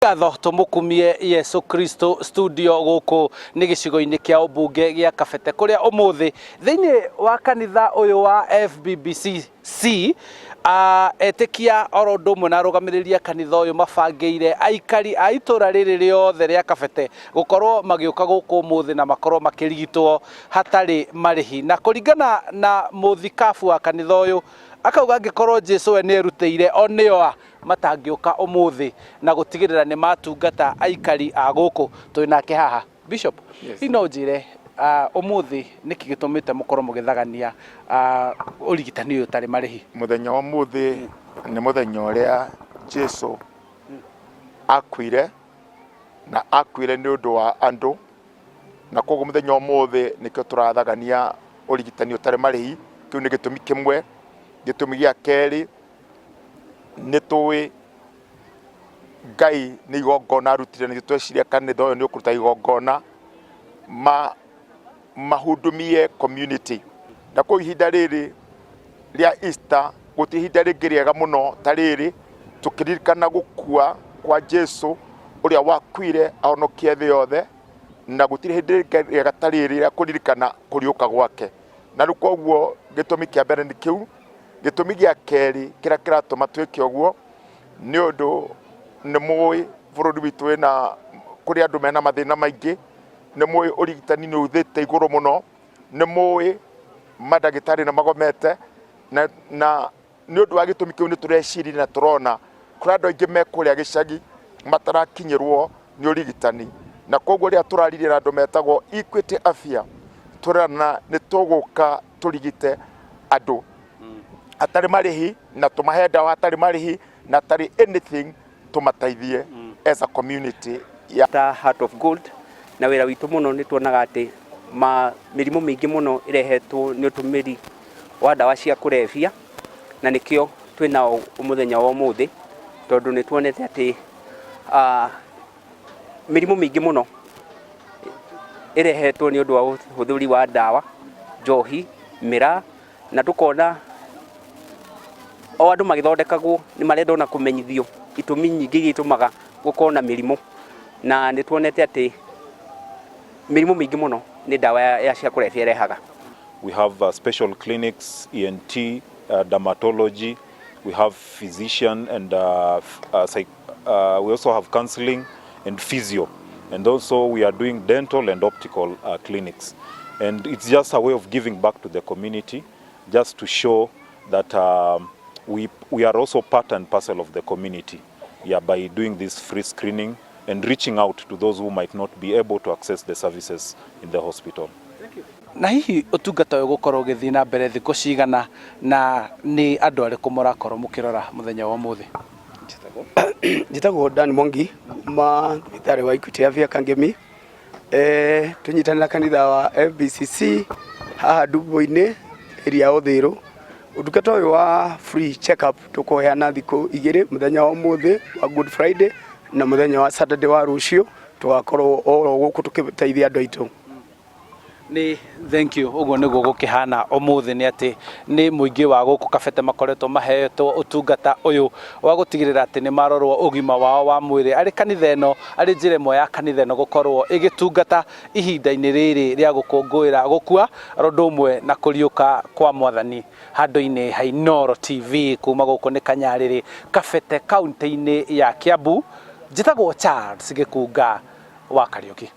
Gatho tumukumie Yesu Kristo studio guku ni gicigo-ini kia ubunge gia Kabete kuria umuthi thiini wa kanitha uyu wa FBCC etikia orondo mwe na rugamiriria kanitha uyu mabangeire aikari a itura riri riothe ria Kabete gukorwo magiuka guku umuthi na makorwo makirigitwo hatari marihi na kuringana na muthikabu wa kanitha uyu akauga angikorwo Jesu we nerutĩire onioa matangiuka umuthi na gutigirira ni matungata aikari a guku twinake haha Bishop ino njire umuthi niki gitumite mukorwo mugithagania ũrigitani uyu tari marihi muthenya wa umuthi ni muthenya uria Jesu akuire ni undu wa andu na koguo muthenya wa umuthi nikio turathagania ũrigitani utari marihi kiu ni gitumi kimwe. Gitumi gia keri ni tuwi Ngai ni igongona arutire ni tweciria kanitha uyu ni ukuruta igongona mahudumie community na ko ihinda riri ria Easter guti ihinda ringi riega muno ta riri tukiririkana gukua kwa Jesu uria wakuire ahonokie thi yothe na gutiri hindi riega ta riri ria kuririkana kuriuka gwake na rukoguo gitumi kia mbere ni kiu. Gitumi gia keri kira kiratuma twike oguo ni undu ni muwi bururi witu na kuri andu mena mathina maingi ni muwi urigitani ni uthite iguru muno ni muwi madagitari na magomete na ni undu wa gitumi kiu ni tureciri na turona kuri andu aingi mekuria gicagi matarakinyirwo ni urigitani na koguo ria turaririe andu metagwo Equity Afya turana ni tuguka turigite andu atari marihi na tumahe dawa atari marihi na atari anything tumataithie as a community ta Heart of Gold na wira witu muno ni tuonaga ati mirimu mingi muno irehetwo ni utumiri wa dawa cia kurevia na nikio twina umuthenya wa umuthi tondu ni tuonete ati mirimu mingi muno irehetwo ni undu wa uthuri wa dawa njohi mira na tukona o andu magithondekagwo ni marenda na kumenyithio itumi nyingi itumaga gukorwo na mirimu na ni tuonete ati mirimu mingi muno ni dawa ya cia kurevia irehaga. We have special clinics, ENT, dermatology, we have physician and we also have counseling and physio, and also we are doing dental and optical clinics, and it's just a way of giving back to the community, just to show that we are also part and parcel of the community, by doing this free screening and reaching out to those who might not be able to access the services in the hospital. Thank you. Na hihi ũtungata ũyũ gũkorwo ũgĩthiĩ na mbere thikũ cigana na nĩ andũ arĩkũ mũrakorwo mũkĩrora mũthenya wa ũmũthĩ? Njĩtagwo Dan Mongi thibitarĩ wa Equity Afya Kangemi. Tũnyitanĩra kanitha wa FBCC haha Ndumbo-inĩ area Ũthĩrũ. Ũtungata ũyũ wa free check up tukuheana thikũ igĩrĩ, muthenya wa ũmũthĩ wa Good Friday na muthenya wa Saturday wa rũciũ tugakorwo oro gũkũ tukiteithia andũ aitũ. Ni thank you uguo niguo gukihana umuthi ni ati ni muingi wa guku Kabete makoretwo mahetwo utungata uyu wa gutigirira ati ni marorwo ugima wao wa mwiri ari kanitha ino ari njira imwe ya kanitha ino gukorwo igitungata ihinda-ini riri ria gukungwira gukua rondu umwe na kuriuka kwa mwathani handu-ini ha Inooro TV kuma guku ni Kanyariri Kabete kaunti-ini ya Kiambu. Njitagwo Charles Gikunga wa Kariuki.